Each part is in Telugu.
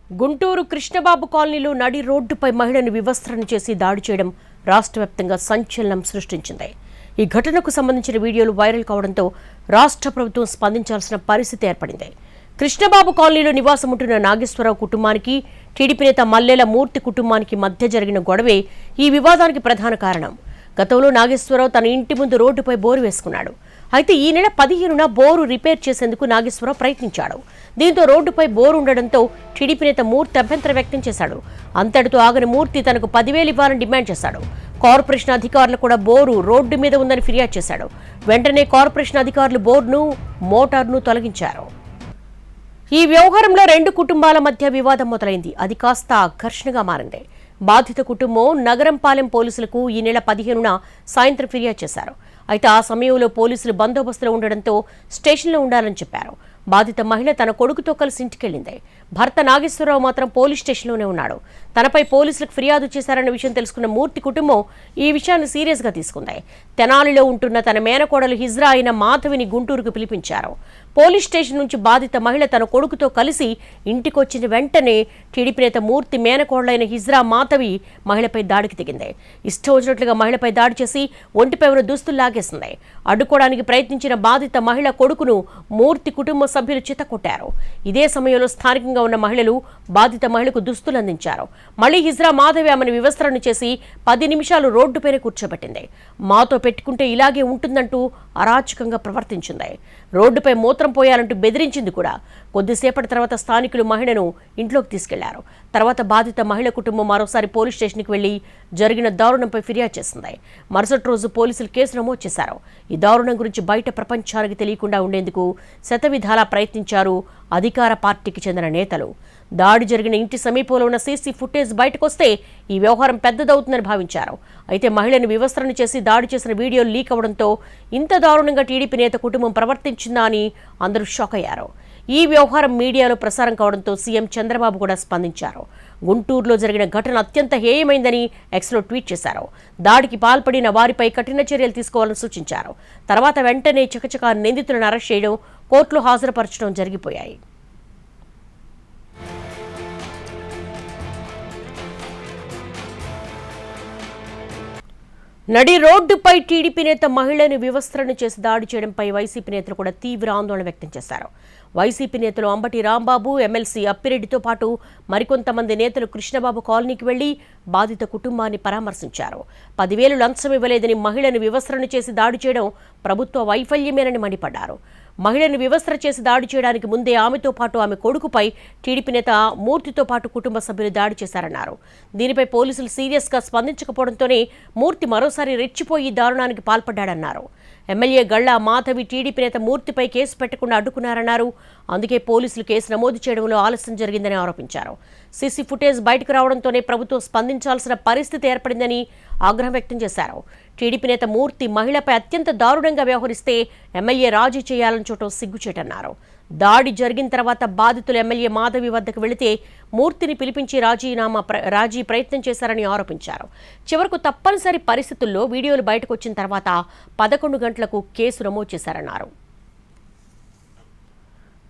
గుంటూరు కృష్ణబాబు కాలనీలో నడి రోడ్డుపై మహిళను వివస్త్రను చేసి దాడి చేయడం రాష్ట్ర వ్యాప్తంగా సంచలనం సృష్టించింది. ఈ ఘటనకు సంబంధించిన వీడియోలు వైరల్ కావడంతో రాష్ట్ర ప్రభుత్వం స్పందించాల్సిన పరిస్థితి ఏర్పడింది. కృష్ణబాబు కాలనీలో నివాసం ఉంటున్న నాగేశ్వరరావు కుటుంబానికి, టీడీపీ నేత మల్లెల మూర్తి కుటుంబానికి మధ్య జరిగిన గొడవే ఈ వివాదానికి ప్రధాన కారణం. గతంలో నాగేశ్వరరావు తన ఇంటి ముందు రోడ్డుపై బోరు వేసుకున్నాడు. అయితే ఈ నెల 15న బోరు రిపేర్ చేసేందుకు నాగేశ్వరరావు ప్రయత్నించాడు. దీంతో రోడ్డుపై బోరు ఉండడంతో టీడీపీ నేత మూర్తి అభ్యంతరం వ్యక్తం చేశాడు. అంతటితో ఆగని మూర్తి తనకు 10,000 ఇవ్వాలని డిమాండ్ చేశాడు. కార్పొరేషన్ అధికారులు కూడా బోరు రోడ్డు మీద ఉందని ఫిర్యాదు చేశాడు. వెంటనే కార్పొరేషన్ అధికారులు బోర్డును, మోటార్ను తొలగించారు. ఈ వ్యవహారంలో రెండు కుటుంబాల మధ్య వివాదం మొదలైంది. అది కాస్త ఘర్షణగా మారింది. బాధిత కుటుంబం నగరంపాలెం పోలీసులకు ఈ నెల 15న సాయంత్రం ఫిర్యాదు చేశారు. అయితే ఆ సమయంలో పోలీసులు బందోబస్తులో ఉండడంతో స్టేషన్లో ఉండాలని చెప్పారు. బాధిత మహిళ తన కొడుకుతో కలిసి ఇంటికెళ్లింది. భర్త నాగేశ్వరరావు మాత్రం పోలీస్ స్టేషన్లోనే ఉన్నాడు. తనపై పోలీసులకు ఫిర్యాదు చేశారన్న విషయం తెలుసుకున్న మూర్తి కుటుంబం ఈ విషయాన్ని సీరియస్గా తీసుకుంది. తెనాలిలో ఉంటున్న తన మేనకోడలు హిజ్రా అయిన మాధవిని గుంటూరుకు పిలిపించారు. పోలీస్ స్టేషన్ నుంచి బాధిత మహిళ తన కొడుకుతో కలిసి ఇంటికొచ్చిన వెంటనే టీడీపీ నేత మూర్తి మేనకోడలైన హిజ్రా మాధవి మహిళపై దాడికి దిగింది. ఇష్టం వచ్చినట్లుగా మహిళపై దాడి చేసి ఒంటిపై ఉన్న దుస్తులు లాగేసింది. అడ్డుకోవడానికి ప్రయత్నించిన బాధిత మహిళ కొడుకును మూర్తి కుటుంబ సభ్యులు చితకొట్టారు. ఇదే సమయంలో స్థానికంగా ఉన్న మహిళలు బాధిత మహిళకు దుస్తులు అందించారు. మళ్లీ హిజ్రా మాధవి ఆమెను వివస్త్రను చేసి 10 నిమిషాలు రోడ్డుపైన కూర్చోబెట్టింది. మాతో పెట్టుకుంటే ఇలాగే ఉంటుందంటూ అరాచకంగా ప్రవర్తించింది. రోడ్డుపై మూత్రం పోయాలంటూ బెదిరించింది కూడా. కొద్దిసేపటి తర్వాత స్థానికులు మహిళను ఇంట్లోకి తీసుకెళ్లారు. తర్వాత బాధిత మహిళ కుటుంబం మరోసారి పోలీస్ స్టేషన్కి వెళ్లి జరిగిన దారుణంపై ఫిర్యాదు చేసింది. మరుసటి రోజు పోలీసులు కేసు నమోదు చేశారు. ఈ దారుణం గురించి బయట ప్రపంచానికి తెలియకుండా ఉండేందుకు శతవిధాలా ప్రయత్నించారు అధికార పార్టీకి చెందిన నేతలు. దాడి జరిగిన ఇంటి సమీపంలో ఉన్న సీసీ ఫుటేజ్ బయటకొస్తే ఈ వ్యవహారం పెద్దదవుతుందని భావించారు. అయితే మహిళను వివస్త్రను చేసి దాడి చేసిన వీడియోలు లీక్ అవడంతో ఇంత దారుణంగా టీడీపీ నేత కుటుంబం ప్రవర్తించిందా అని అందరూ షాక్ అయ్యారు. ఈ వ్యవహారం మీడియాలో ప్రసారం కావడంతో సీఎం చంద్రబాబు కూడా స్పందించారు. గుంటూరులో జరిగిన ఘటన అత్యంత హేయమైందని ఎక్స్లో ట్వీట్ చేశారు. దాడికి పాల్పడిన వారిపై కఠిన చర్యలు తీసుకోవాలని సూచించారు. తర్వాత వెంటనే చకచకా నిందితులను అరెస్ట్ చేయడం, కోర్టులో హాజరుపరచడం జరిగిపోయాయి. నడి రోడ్డుపై టీడీపీ నేత మహిళను వివస్త్రను చేసి దాడి చేయడంపై వైసీపీ నేతలు కూడా తీవ్ర ఆందోళన వ్యక్తం చేశారు. వైసీపీ నేతలు అంబటి రాంబాబు, ఎమ్మెల్సీ అప్పిరెడ్డితో పాటు మరికొంతమంది నేతలు కృష్ణబాబు కాలనీకి వెళ్లి బాధిత కుటుంబాన్ని పరామర్శించారు. 10,000 లంచం ఇవ్వలేదని మహిళను వివస్త్రను చేసి దాడి చేయడం ప్రభుత్వ వైఫల్యమేనని మండిపడ్డారు. మహిళను వివస్త్ర చేసి దాడి చేయడానికి ముందే ఆమెతో పాటు ఆమె కొడుకుపై టీడీపీ నేత మూర్తితో పాటు కుటుంబ సభ్యులు దాడి చేశారన్నారు. దీనిపై పోలీసులు సీరియస్గా స్పందించకపోవడంతోనే మూర్తి మరోసారి రెచ్చిపోయి దారుణానికి పాల్పడ్డాడన్నారు. ఎమ్మెల్యే గళ్లా మాధవి టీడీపీ నేత మూర్తిపై కేసు పెట్టకుండా అడ్డుకున్నారన్నారు. అందుకే పోలీసులు కేసు నమోదు చేయడంలో ఆలస్యం జరిగిందని ఆరోపించారు. సీసీ ఫుటేజ్ బయటకు రావడంతోనే ప్రభుత్వం స్పందించాల్సిన పరిస్థితి ఏర్పడిందని ఆగ్రహం వ్యక్తం చేశారు. టీడీపీ నేత మూర్తి మహిళపై అత్యంత దారుణంగా వ్యవహరిస్తే ఎమ్మెల్యే రాజీ చేయాలని చూడటం సిగ్గుచేటన్నారు. దాడి జరిగిన తర్వాత బాధితులు ఎమ్మెల్యే మాధవి వద్దకు వెళితే మూర్తిని పిలిపించి రాజీ ప్రయత్నం చేశారని ఆరోపించారు. చివరకు తప్పనిసరి పరిస్థితుల్లో వీడియోలు బయటకు వచ్చిన తర్వాత 11 గంటలకు కేసు నమోదు చేశారన్నారు.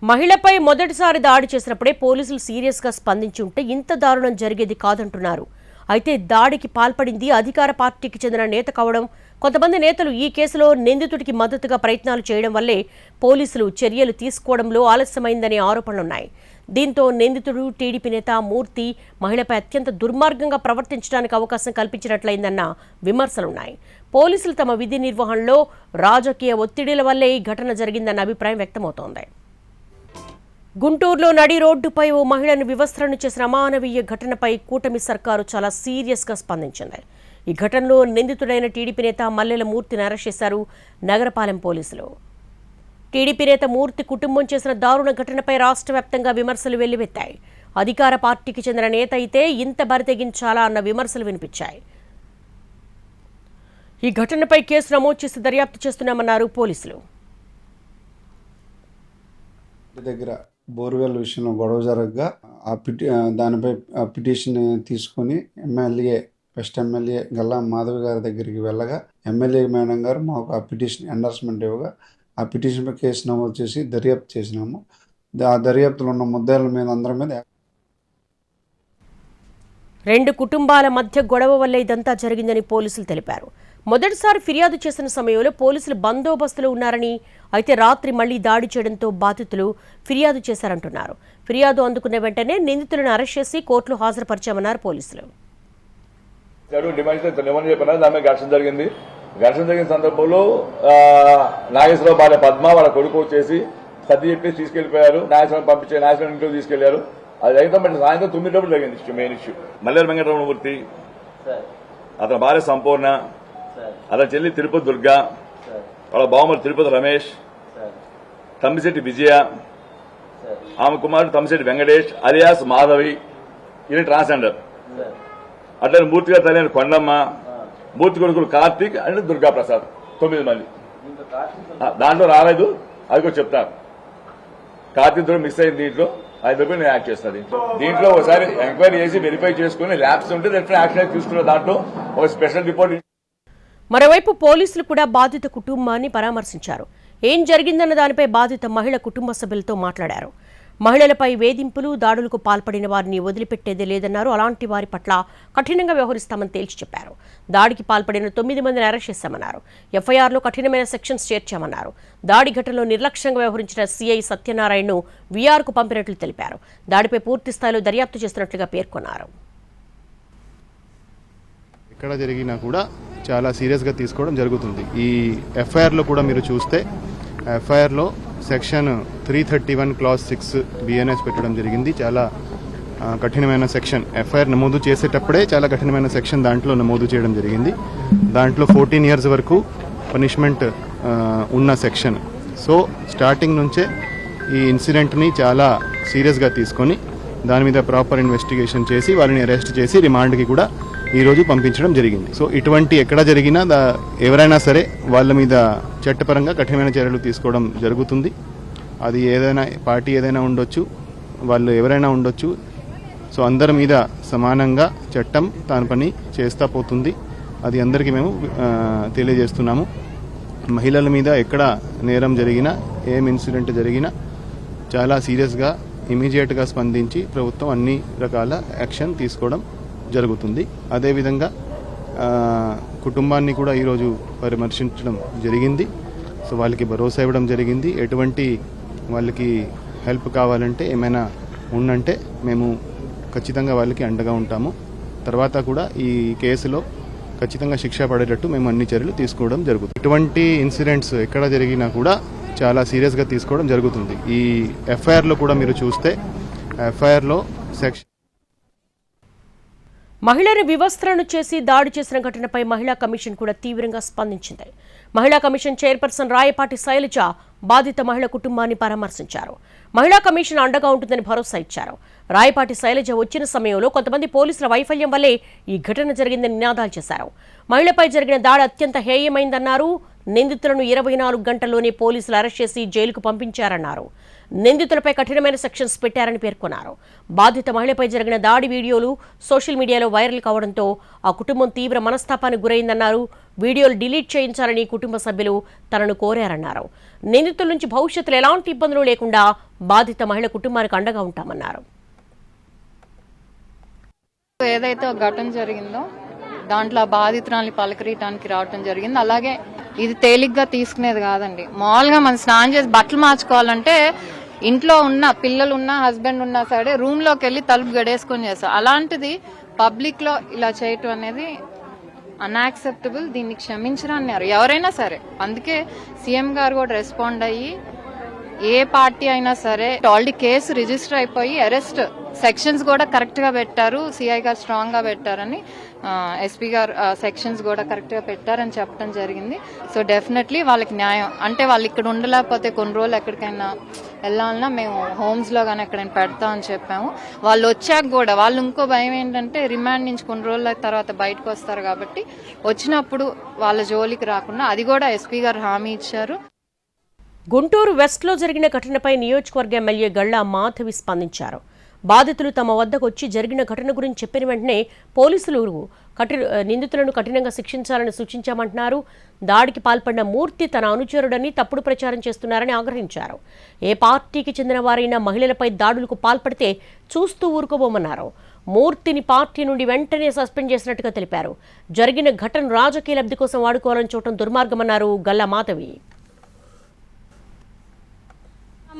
మహిళపై మొదటిసారి దాడి చేసినప్పుడే పోలీసులు సీరియస్గా స్పందించి ఉంటే ఇంత దారుణం జరిగేది కాదంటున్నారు. అయితే దాడికి పాల్పడింది అధికార పార్టీకి చెందిన నేత కావడం, కొంతమంది నేతలు ఈ కేసులో నిందితుడికి మద్దతుగా ప్రయత్నాలు చేయడం వల్లే పోలీసులు చర్యలు తీసుకోవడంలో ఆలస్యమైందనే ఆరోపణలున్నాయి. దీంతో నిందితుడు టీడీపీ నేత మూర్తి మహిళపై అత్యంత దుర్మార్గంగా ప్రవర్తించడానికి అవకాశం కల్పించినట్లయిందన్న విమర్శలున్నాయి. పోలీసులు తమ విధి నిర్వహణలో రాజకీయ ఒత్తిడిల వల్లే ఈ ఘటన జరిగిందన్న అభిప్రాయం వ్యక్తమవుతోంది. గుంటూరులో నడి రోడ్డుపై ఓ మహిళను వివస్త్రను చేసిన అమానవీయ ఘటనపై కూటమి సర్కారు చాలా సీరియస్గా స్పందించింది. ఈ ఘటనలో నిందితుడైన టీడీపీ నేత మల్లెల మూర్తిని అరెస్ట్ చేశారు నగరపాలెం పోలీసులు. టీడీపీ నేత మూర్తి కుటుంబం చేసిన దారుణ ఘటనపై రాష్ట్ర వ్యాప్తంగా విమర్శలు వెల్లువెత్తాయి. అధికార పార్టీకి చెందిన నేత అయితే ఇంత బరితెగించాలా అన్న విమర్శలు వినిపించాయి. ఈ ఘటనపై కేసు నమోదు చేసి దర్యాప్తు చేస్తున్నామన్నారు పోలీసులు. బోర్వెల్ విషయంలో గొడవ జరగగా దానిపై పిటిషన్ తీసుకొని ఫస్ట్ ఎమ్మెల్యే గల్లా మాధవి గారి దగ్గరికి వెళ్ళగా ఎమ్మెల్యే మేడం గారు మాకు ఆ పిటిషన్ ఎండార్స్మెంట్ ఇవ్వగా ఆ పిటిషన్పై కేసు నమోదు చేసి దర్యాప్తు చేసినాము. ఆ దర్యాప్తులో ఉన్న ముద్దాయిల మీద అందరి మీద రెండు కుటుంబాల మధ్య గొడవ వల్ల ఇదంతా జరిగిందని పోలీసులు తెలిపారు. మొదటిసారి ఫిర్యాదు చేసిన సమయంలో పోలీసులు బందోబస్తులో ఉన్నారని, అయితే రాత్రి మళ్లీ దాడి చేయడంతో బాధితులు ఫిర్యాదు చేశారంటున్నారు. ఫిర్యాదు అందుకున్న వెంటనే నిందితులను అరెస్ట్ చేసి కోర్టులో హాజరుపరిచామన్నారు పోలీసులు. ఘర్షణ జరిగిన సందర్భంలో నాగేశ్వరరావు భార్య పద్మ వాళ్ళ కొడుకు వచ్చేసి సర్ది చెప్పేసి తీసుకెళ్లిపోయారు. నాగేశ్వరం పంపించే నాగేశ్వరం ఇంట్లో తీసుకెళ్లారు. అది అయితే సాయంత్రం 9 జరిగింది ఇష్యూ, మెయిన్ ఇష్యూ. మల్లేరు వెంకటరమణమూర్తి, అతని భార్య సంపూర్ణ, అతని చెల్లి తిరుపతి దుర్గా, వాళ్ళ బావమరి తిరుపతి రమేష్, తమ్మిశెట్టి విజయ, ఆమె కుమారుడు తమ్మిశెట్టి వెంకటేష్ అలియాస్ మాధవి, ఇది ట్రాన్స్జెండర్. అట్లనే మూర్తి గారి తల్లి కొండమ్మ, మూర్తి కొడుకులు కార్తీక్ అండ్ దుర్గా ప్రసాద్, 9 మంది. దాంట్లో రాలేదు, అది కూడా చెప్తాను. కార్తీక్ దూరం మిస్ అయింది దీంట్లో, అది నేను యాక్ట్ చేస్తాను. దీంట్లో ఒకసారి ఎంక్వైరీ చేసి వెరిఫై చేసుకుని ల్యాబ్స్ ఉంటే యాక్షన్ తీసుకున్న దాంట్లో ఒక స్పెషల్ రిపోర్ట్. మరోవైపు పోలీసులు కూడా బాధిత కుటుంబాన్ని పరామర్శించారు. ఏం జరిగిందన్న దానిపై బాధిత మహిళ కుటుంబ సభ్యులతో మాట్లాడారు. మహిళలపై వేధింపులు, దాడులకు పాల్పడిన వారిని వదిలిపెట్టేదే లేదన్నారు. అలాంటి వారి పట్ల కఠినంగా వ్యవహరిస్తామని తేల్చి చెప్పారు. దాడికి పాల్పడిన 9 మందిని అరెస్ట్ చేశామన్నారు. ఎఫ్ఐఆర్లో కఠినమైన సెక్షన్స్ చేర్చామన్నారు. దాడి ఘటనలో నిర్లక్ష్యంగా వ్యవహరించిన సిఐ సత్యనారాయణను వీఆర్కు పంపినట్లు తెలిపారు. దాడిపై పూర్తి స్థాయిలో దర్యాప్తు చేస్తున్నట్లుగా పేర్కొన్నారు. ఎక్కడ జరిగినా కూడా చాలా సీరియస్గా తీసుకోవడం జరుగుతుంది. ఈ ఎఫ్ఐఆర్లో కూడా మీరు చూస్తే ఎఫ్ఐఆర్లో సెక్షన్ 331 క్లాజ్ 6 బిఎన్ఎస్ పెట్టడం జరిగింది. చాలా కఠినమైన సెక్షన్. ఎఫ్ఐఆర్ నమోదు చేసేటప్పుడే చాలా కఠినమైన సెక్షన్ దాంట్లో నమోదు చేయడం జరిగింది. దాంట్లో 14 years వరకు పనిష్మెంట్ ఉన్న సెక్షన్. సో స్టార్టింగ్ నుంచే ఈ ఇన్సిడెంట్ని చాలా సీరియస్గా తీసుకొని దాని మీద ప్రాపర్ ఇన్వెస్టిగేషన్ చేసి వాళ్ళని అరెస్ట్ చేసి రిమాండ్కి కూడా ఈరోజు పంపించడం జరిగింది. సో ఇటువంటి ఎక్కడ జరిగినా ఎవరైనా సరే వాళ్ళ మీద చట్టపరంగా కఠినమైన చర్యలు తీసుకోవడం జరుగుతుంది. అది ఏదైనా పార్టీ ఏదైనా ఉండొచ్చు, వాళ్ళు ఎవరైనా ఉండొచ్చు. సో అందరి మీద సమానంగా చట్టం దాని పని చేస్తా పోతుంది. అది అందరికీ మేము తెలియజేస్తున్నాము. మహిళల మీద ఎక్కడ నేరం జరిగినా, ఏం ఇన్సిడెంట్ జరిగినా చాలా సీరియస్గా ఇమీడియట్గా స్పందించి ప్రభుత్వం అన్ని రకాల యాక్షన్ తీసుకోవడం జరుగుతుంది. అదేవిధంగా కుటుంబాన్ని కూడా ఈరోజు పరామర్శించడం జరిగింది. సో వాళ్ళకి భరోసా ఇవ్వడం జరిగింది. ఎటువంటి వాళ్ళకి హెల్ప్ కావాలంటే ఏమైనా ఉందంటే మేము ఖచ్చితంగా వాళ్ళకి అండగా ఉంటాము. తర్వాత కూడా ఈ కేసులో ఖచ్చితంగా శిక్ష పడేటట్టు మేము అన్ని చర్యలు తీసుకోవడం జరుగుతుంది. ఇటువంటి ఇన్సిడెంట్స్ ఎక్కడ జరిగినా కూడా చాలా సీరియస్గా తీసుకోవడం జరుగుతుంది. ఈ ఎఫ్ఐఆర్లో కూడా మీరు చూస్తే ఎఫ్ఐఆర్లో సెక్షన్ మహిళను వివస్త్రను చేసి దాడి చేసిన ఘటనపై మహిళా కమిషన్ కూడా తీవ్రంగా స్పందించింది. మహిళా కమిషన్ చైర్పర్సన్ రాయపాటి శైలజ బాధిత మహిళ కుటుంబాన్ని పరామర్శించారు. మహిళా కమిషన్ అండగా ఉంటుందని భరోసా ఇచ్చారు. రాయపాటి శైలజ వచ్చిన సమయంలో కొంతమంది పోలీసుల వైఫల్యం వల్లే ఈ ఘటన జరిగిందని నినాదాలు చేశారు. మహిళపై జరిగిన దాడి అత్యంత హేయమైందన్నారు. నిందితులను 24 గంటల్లోనే పోలీసులు అరెస్ట్ చేసి జైలుకు పంపించారన్నారు. నిందితులపై కఠినమైన సెక్షన్స్ పెట్టారని పేర్కొన్నారు. బాధిత మహిళపై జరిగిన దాడి వీడియోలు సోషల్ మీడియాలో వైరల్ కావడంతో ఆ కుటుంబం తీవ్ర మనస్తాపానికి గురైందన్నారు. వీడియోలు డిలీట్ చేయించాలని కుటుంబ సభ్యులు తనను కోరారన్నారు. నిందితుల నుంచి భవిష్యత్తులో ఎలాంటి ఇబ్బందులు లేకుండా బాధిత మహిళ కుటుంబానికి అండగా ఉంటామన్నారు. ఏదైతే ఒక ఘటన జరిగిందో దాంట్లో బాధితురాల్ని పలకరీయటానికి రావటం జరిగింది. అలాగే ఇది తేలిగ్గా తీసుకునేది కాదండి. మామూలుగా మనం స్నానం చేసి బట్టలు మార్చుకోవాలంటే ఇంట్లో ఉన్న పిల్లలు ఉన్నా హస్బెండ్ ఉన్నా సరే రూమ్ లోకి వెళ్ళి తలుపు గడేసుకొని చేస్తారు. అలాంటిది పబ్లిక్ లో ఇలా చేయటం అనేది అన్యాక్సెప్టబుల్. దీన్ని క్షమించరన్నారు ఎవరైనా సరే. అందుకే సీఎం గారు కూడా రెస్పాండ్ అయ్యి ఏ పార్టీ అయినా సరే ఆల్రెడీ కేసు రిజిస్టర్ అయిపోయి అరెస్ట్ సెక్షన్స్ కూడా కరెక్ట్ గా పెట్టారు. సిఐ గారు స్ట్రాంగ్ గా పెట్టారని, ఎస్పీ గారు సెక్షన్స్ కూడా కరెక్ట్ గా పెట్టారని చెప్పడం జరిగింది. సో డెఫినెట్లీ వాళ్ళకి న్యాయం అంటే వాళ్ళు ఇక్కడ ఉండలేకపోతే కొన్ని రోజులు ఎక్కడికైనా వెళ్ళాలన్నా మేము హోమ్స్ లో కానీ ఎక్కడైనా పెడతామని చెప్పాము. వాళ్ళు వచ్చాక కూడా వాళ్ళు ఇంకో భయం ఏంటంటే రిమాండ్ నుంచి కొన్ని రోజుల తర్వాత బయటకు వస్తారు కాబట్టి వచ్చినప్పుడు వాళ్ళ జోలికి రాకుండా అది కూడా ఎస్పీ గారు హామీ ఇచ్చారు. గుంటూరు వెస్ట్లో జరిగిన ఘటనపై నియోజకవర్గ ఎమ్మెల్యే గళ్ళా మాధవి స్పందించారు. బాధితులు తమ వద్దకు వచ్చి జరిగిన ఘటన గురించి చెప్పిన వెంటనే పోలీసులు నిందితులను కఠినంగా శిక్షించాలని సూచించామంటున్నారు. దాడికి పాల్పడిన మూర్తి తన అనుచరుడని తప్పుడు ప్రచారం చేస్తున్నారని ఆగ్రహించారు. ఏ పార్టీకి చెందిన వారైనా మహిళలపై దాడులకు పాల్పడితే చూస్తూ ఊరుకోబోమన్నారు. మూర్తిని పార్టీ నుండి వెంటనే సస్పెండ్ చేసినట్టుగా తెలిపారు. జరిగిన ఘటన రాజకీయ లబ్ధి కోసం వాడుకోవాలని చూడటం దుర్మార్గమన్నారు గల్లా మాధవి.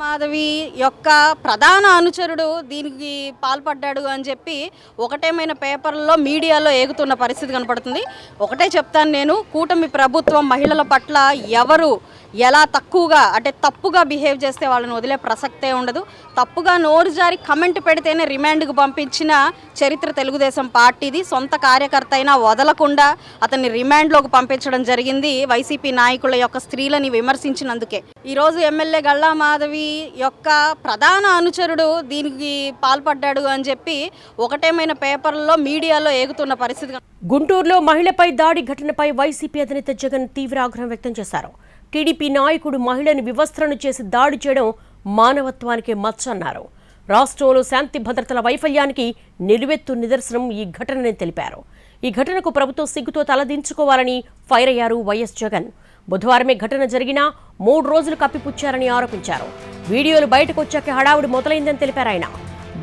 మాధవి యొక్క ప్రధాన అనుచరుడు దీనికి పాల్పడ్డాడు అని చెప్పి ఒకటేమైనా పేపర్లో మీడియాలో ఏగుతున్న పరిస్థితి కనపడుతుంది. ఒకటే చెప్తాను నేను, కూటమి ప్రభుత్వం మహిళల పట్ల ఎవరు ఎలా తక్కువగా అంటే తప్పుగా బిహేవ్ చేస్తే వాళ్ళని వదిలే ప్రసక్తే ఉండదు. తప్పుగా నోరు జారి కమెంట్ పెడితేనే రిమాండ్కు పంపించిన చరిత్ర తెలుగుదేశం పార్టీది. సొంత కార్యకర్త అయినా వదలకుండా అతన్ని రిమాండ్లోకి పంపించడం జరిగింది వైసీపీ నాయకుల యొక్క స్త్రీలని విమర్శించినందుకే. ఈరోజు ఎమ్మెల్యే గల్లా మాధవి యొక్క ప్రధాన అనుచరుడు దీనికి పాల్పడ్డాడు అని చెప్పి ఒకటేమైనా పేపర్లో మీడియాలో ఏగుతున్న పరిస్థితి. గుంటూరులో మహిళపై దాడి ఘటనపై వైసీపీ అధినేత జగన్ తీవ్ర ఆగ్రహం వ్యక్తం చేశారు. టీడీపీ నాయకుడు మహిళని వివస్త్రను చేసి దాడి చేయడం మానవత్వానికి మచ్చన్నారు. రాష్ట్రంలో శాంతి భద్రతల వైఫల్యానికి నిలువెత్తు నిదర్శనం ఈ ఘటనని తెలిపారు. ఈ ఘటనకు ప్రభుత్వం సిగ్గుతో తలదించుకోవాలని ఫైర్ అయ్యారు వైఎస్ జగన్. బుధవారమే ఘటన జరిగినా 3 రోజులు కప్పిపుచ్చారని ఆరోపించారు. వీడియోలు బయటకు వచ్చాక హడావుడి మొదలైందని తెలిపారు ఆయన.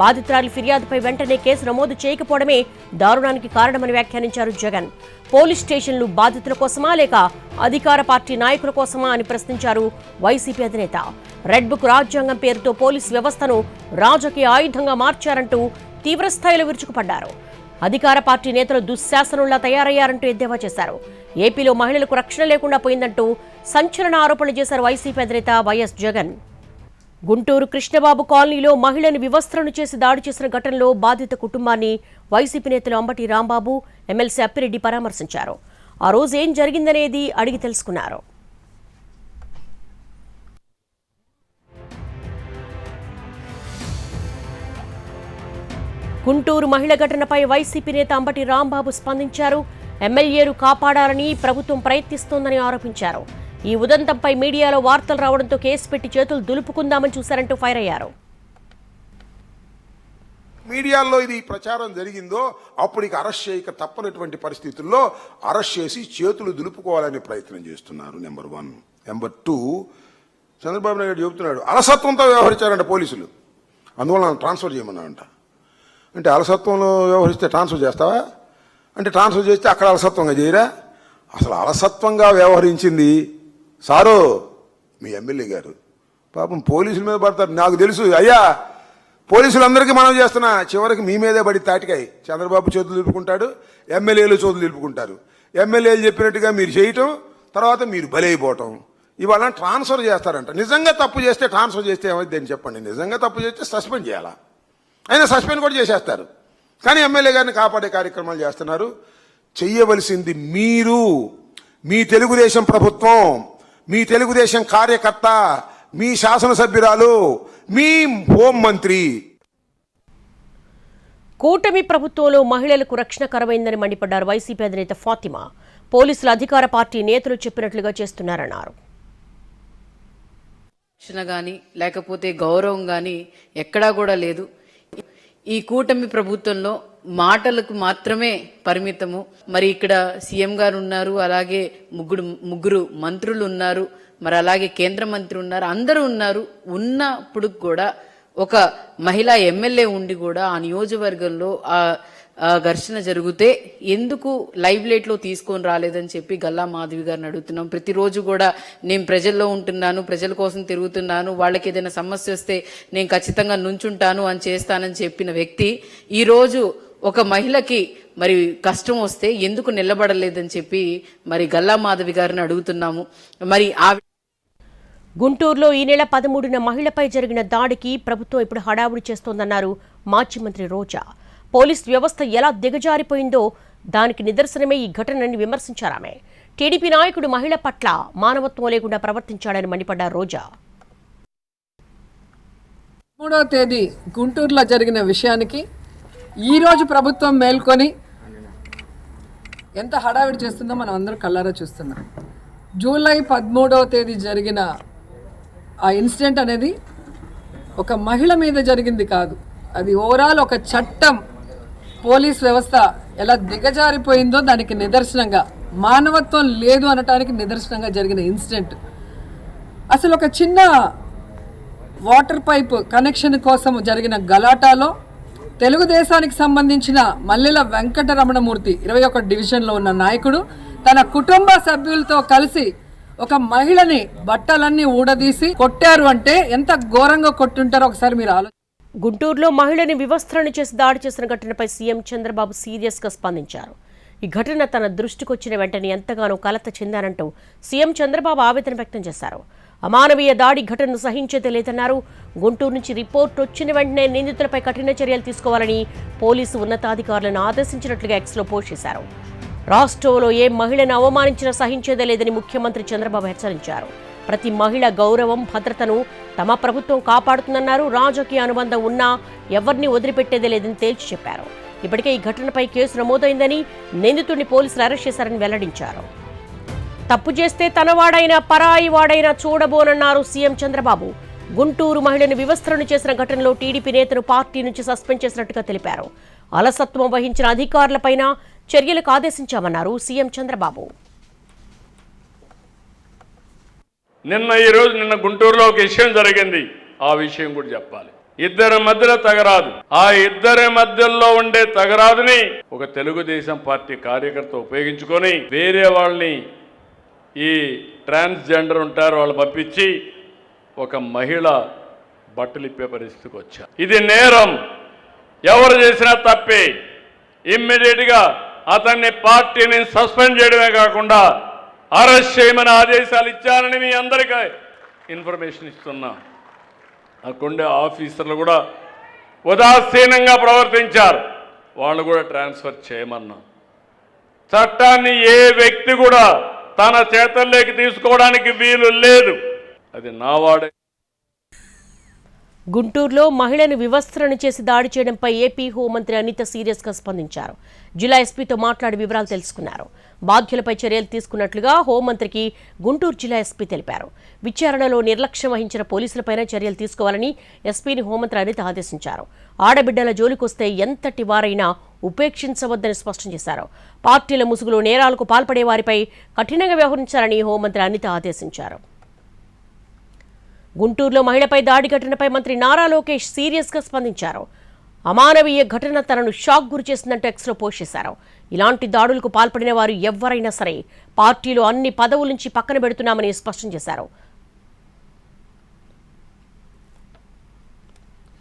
బాధితురాలి ఫిర్యాదుపై వెంటనే కేసు నమోదు చేయకపోవడమే దారుణానికి కారణమని వ్యాఖ్యానించారు జగన్. పోలీస్ స్టేషన్లు బాధితుల కోసమా లేక అధికార పార్టీ నాయకుల కోసమా అని ప్రశ్నించారు వైసీపీ అధినేత. రెడ్ బుక్ రాజ్యాంగం పేరుతో పోలీస్ వ్యవస్థను రాజకీయ ఆయుధంగా మార్చారంటూ తీవ్రస్థాయిలో విరుచుకుపడ్డారు. అధికార పార్టీ నేతలు దుశ్శాసనుల్లా తయారయ్యారంటూ ఎద్దేవా చేశారు. ఏపీలో మహిళలకు రక్షణ లేకుండా పోయిందంటూ సంచలన ఆరోపణలు చేశారు వైసీపీ అధినేత వైఎస్ జగన్. గుంటూరు కృష్ణబాబు కాలనీలో మహిళను వివస్త్రను చేసి దాడి చేసిన ఘటనలో బాధిత కుటుంబాన్ని వైసీపీ నేతలు అంబటి రాంబాబు, ఎమ్మెల్సీ అప్పిరెడ్డి పరామర్శించారు. ఆ రోజు ఏం జరిగిందనేది అడిగి తెలుసుకున్నారు. గుంటూరు మహిళ ఘటనపై వైసీపీ నేత అంబటి రాంబాబు స్పందించారు. ఎమ్మెల్యేలు కాపాడాలని ప్రభుత్వం ప్రయత్నిస్తోందని ఆరోపించారు. ఈ ఉదంతంపై మీడియాలో వార్తలు రావడంతో కేసు పెట్టి చేతులు దులుపుకుందామని చూశారంటూ ఫైర్ అయ్యారు. మీడియాలో ఇది ప్రచారం జరిగిందో అప్పటికి అరెస్ట్ చేయక తప్పనటువంటి పరిస్థితుల్లో అరెస్ట్ చేసి చేతులు దులుపుకోవాలనే ప్రయత్నం చేస్తున్నారు. నెంబర్ 1. నెంబర్ 2, చంద్రబాబు నాయుడు చెబుతున్నాడు అలసత్వంతో వ్యవహరించారంట పోలీసులు, అందువల్ల ట్రాన్స్ఫర్ చేయమన్నారంట. అంటే అలసత్వంలో వ్యవహరిస్తే ట్రాన్స్ఫర్ చేస్తావా అంటే ట్రాన్స్ఫర్ చేస్తే అక్కడ అలసత్వంగా చేయరా? అసలు అలసత్వంగా వ్యవహరించింది సారు మీ ఎమ్మెల్యే గారు. పాపం పోలీసుల మీద పడతారు. నాకు తెలుసు అయ్యా, పోలీసులందరికీ మనం చేస్తున్నా, చివరికి మీ మీదే పడి తాటికాయి. చంద్రబాబు చేతులు నిలుపుకుంటాడు, ఎమ్మెల్యేలు చేతులు నిలుపుకుంటారు. ఎమ్మెల్యేలు చెప్పినట్టుగా మీరు చేయటం, తర్వాత మీరు బలైపోవటం. ఇవాళ ట్రాన్స్ఫర్ చేస్తారంట. నిజంగా తప్పు చేస్తే ట్రాన్స్ఫర్ చేస్తే ఏమైంది అని చెప్పండి. నిజంగా తప్పు చేస్తే సస్పెండ్ చేయాలా? అయినా సస్పెండ్ కూడా చేసేస్తారు. కానీ ఎమ్మెల్యే గారిని కాపాడే కార్యక్రమాలు చేస్తున్నారు. చెయ్యవలసింది మీరు, మీ తెలుగుదేశం ప్రభుత్వం, మీ తెలుగుదేశం కార్యకర్త, మీ శాసనసభ్యురాలు, మీ హోంమంత్రి. కూటమి ప్రభుత్వంలో మహిళలకు రక్షణ కరమైందని మండిపడ్డారు వైసీపీ అధినేత ఫాతిమా. పోలీసులు అధికార పార్టీ నేతలు చెప్పినట్లుగా చేస్తున్నారన్నారు. రక్షణ గాని లేకపోతే గౌరవం గాని ఎక్కడా కూడా లేదు. ఈ కూటమి ప్రభుత్వంలో మాటలకు మాత్రమే పరిమితము. మరి ఇక్కడ సీఎం గారు ఉన్నారు, అలాగే ముగ్గురు మంత్రులు ఉన్నారు, మరి అలాగే కేంద్ర మంత్రి ఉన్నారు, అందరూ ఉన్నారు. ఉన్నప్పుడు కూడా ఒక మహిళా ఎమ్మెల్యే ఉండి కూడా ఆ నియోజకవర్గంలో ఆ ఘర్షణ జరిగితే ఎందుకు లైవ్ లైట్ లో తీసుకొని రాలేదని చెప్పి గల్లా మాధవి గారిని అడుగుతున్నాం. ప్రతిరోజు కూడా నేను ప్రజల్లో ఉంటున్నాను, ప్రజల కోసం తిరుగుతున్నాను, వాళ్ళకి ఏదైనా సమస్య వస్తే నేను ఖచ్చితంగా నుంచుంటాను అని చేస్తానని చెప్పిన వ్యక్తి ఈ రోజు ఒక మహిళకి మరి కష్టం వస్తే ఎందుకు నిలబడలేదని చెప్పి మరి గల్లా మాధవి గారిని అడుగుతున్నాము. మరి గుంటూరులో ఈ నెల 13న మహిళపై జరిగిన దాడికి ప్రభుత్వం ఇప్పుడు హడావుడి చేస్తోందన్నారు మాజీ మంత్రి రోజా. పోలీస్ వ్యవస్థ ఎలా దిగజారిపోయిందో దానికి నిదర్శనమే ఈ ఘటనని విమర్శించారామె. టీడీపీ నాయకుడు మహిళ పట్ల మానవత్వం లేకుండా ప్రవర్తించాడని మండిపడ్డారు రోజా. 3వ తేదీ గుంటూరులో జరిగిన విషయానికి ఈరోజు ప్రభుత్వం మేల్కొని ఎంత హడావిడి చేస్తుందో మనం అందరం కళ్ళారా చూస్తున్నాం. జూలై 13వ తేదీ జరిగిన ఆ ఇన్సిడెంట్ అనేది ఒక మహిళ మీద జరిగింది కాదు, అది ఓవరాల్ ఒక చట్టం, పోలీస్ వ్యవస్థ ఎలా దిగజారిపోయిందో దానికి నిదర్శనంగా, మానవత్వం లేదు అనటానికి నిదర్శనంగా జరిగిన ఇన్సిడెంట్. అసలు ఒక చిన్న వాటర్ పైప్ కనెక్షన్ కోసం జరిగిన గలాటాలో తెలుగుదేశానికి సంబంధించిన మల్లెల వెంకటరమణమూర్తి 21 డివిజన్లో ఉన్న నాయకుడు తన కుటుంబ సభ్యులతో కలిసి ఒక మహిళని బట్టలన్నీ ఊడదీసి కొట్టారు అంటే ఎంత ఘోరంగా కొట్టుంటారో ఒకసారి మీరు ఆలోచించండి. గుంటూరులో మహిళని వివస్త్రణ చేసి దాడి చేసిన ఘటనపై సీఎం చంద్రబాబు సీరియస్గా స్పందించారు. ఈ ఘటన తన దృష్టికొచ్చిన వెంటనే ఎంతగానో కలత చెందానంటూ సీఎం చంద్రబాబు ఆవేదన వ్యక్తం చేశారు. అమానవీయ దాడి ఘటనను సహించేదే లేదన్నారు. గుంటూరు నుంచి రిపోర్ట్ వచ్చిన వెంటనే నిందితులపై కఠిన చర్యలు తీసుకోవాలని పోలీసు ఉన్నతాధికారులను ఆదేశించినట్లుగా ఎక్స్లో పోస్ట్ చేశారు. రాష్ట్రంలో ఏ మహిళను అవమానించినా సహించేదే లేదని ముఖ్యమంత్రి చంద్రబాబు హెచ్చరించారు. ప్రతి మహిళ గౌరవం, భద్రతను తమ ప్రభుత్వం కాపాడుతుందన్నారు. రాజకీయ అనుబంధం ఉన్నా ఎవరిని వదిలిపెట్టేదే లేదని తేల్చి చెప్పారు. ఇప్పటికే ఈ ఘటనపై కేసు నమోదైందని, నిందితుడిని పోలీసులు అరెస్ట్ చేశారని వెల్లడించారు. తప్పు చేస్తే తనవాడైనా పరాయి వాడైనా చూడబోనన్నారు సీఎం చంద్రబాబు. గుంటూరు మహిళను వివస్త్రణ చేసిన ఘటనలో టీడీపీ నేతను పార్టీ నుంచి సస్పెండ్ చేసినట్టుగా తెలిపారు. అలసత్వం వహించిన అధికారులపైన చర్యలకు ఆదేశించామన్నారు సీఎం చంద్రబాబు. నిన్న గుంటూరులో ఒక విషయం జరిగింది. ఆ విషయం కూడా చెప్పాలి. ఇద్దరి మధ్యలో తగరాదు. ఆ ఇద్దరి మధ్యలో ఉండే తగరాదుని ఒక తెలుగుదేశం పార్టీ కార్యకర్త ఉపయోగించుకొని వేరే వాళ్ళని, ఈ ట్రాన్స్జెండర్ ఉంటారు వాళ్ళు పంపించి ఒక మహిళ బట్టలు ఇప్పే పరిస్థితికి వచ్చారు. ఇది నేరం. ఎవరు చేసినా తప్పే. ఇమ్మీడియట్గా అతన్ని పార్టీని సస్పెండ్ చేయడమే కాకుండా అరెస్ట్ చేయమని ఆదేశాలు ఇచ్చానని మీ అందరికీ ఇన్ఫర్మేషన్ ఇస్తున్నా. అక్కడుండే ఆఫీసర్లు కూడా ఉదాసీనంగా ప్రవర్తించారు. వాళ్ళు కూడా ట్రాన్స్ఫర్ చేయమన్నా. చట్టాన్ని ఏ వ్యక్తి కూడా తన చేతల్లోకి తీసుకోవడానికి వీలు లేదు. అది నావాడే. గుంటూరులో మహిళను వివస్త్రణ చేసి దాడి చేయడంపై ఏపీ హోంమంత్రి అనిత సీరియస్గా స్పందించారు. జిల్లా ఎస్పీతో మాట్లాడి వివరాలు తెలుసుకున్నారు. బాధ్యులపై చర్యలు తీసుకున్నట్లుగా హోంమంత్రికి గుంటూరు జిల్లా ఎస్పీ తెలిపారు. విచారణలో నిర్లక్ష్యం వహించిన పోలీసులపైన చర్యలు తీసుకోవాలని ఎస్పీని హోంమంత్రి అనిత ఆదేశించారు. ఆడబిడ్డల జోలికొస్తే ఎంతటి వారైనా ఉపేక్షించవద్దని స్పష్టం చేశారు. పార్టీల ముసుగులో నేరాలకు పాల్పడే వారిపై కఠినంగా వ్యవహరించాలని హోంమంత్రి అనిత ఆదేశించారు. గుంటూరులో మహిళపై దాడి ఘటనపై మంత్రి నారా లోకేష్ సీరియస్గా స్పందించారు. అమానవీయ ఘటన తనను షాక్ గురి చేసిందంటూ ఎక్స్లో పోస్ట్ చేశారు. ఇలాంటి దాడులకు పాల్పడిన వారు ఎవరైనా సరే పార్టీలో అన్ని పదవుల నుంచి పక్కన పెడుతున్నామని స్పష్టం చేశారు.